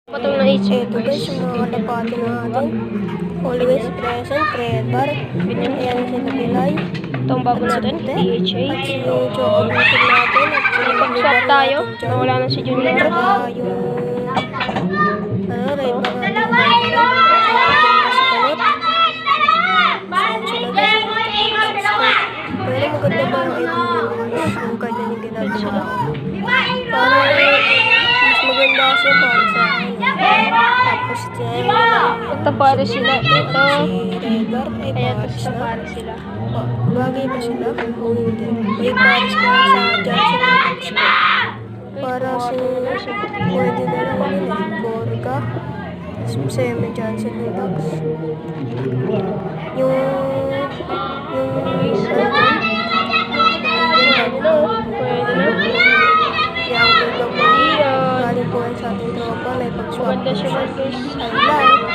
Patong na Ito guys, yung mga kalapati natin. Always present, Predar. Ayan sila Bilay. Ito ang bago natin, DHA. At yung chocolate natin. At yung Pag-swap tayo, nawala na si Junior. saka yung red bang pero maganda ba yung yung kanya yung ginagawa ko? Parang mas maganda siya para sa akin. Tapos Ito para sila. Ito. si Redar ay Kaya ito pares sa na. para sila. Bagay ba sila? O hindi? May pares ka sa Johnson Philips ko. Para si pwede na lang yun eh. Gorga. Semi Johnson Philips. Yung Pwede na. yung galing po sa ating tropa. May pag-swap Maganda siya guys. highlight.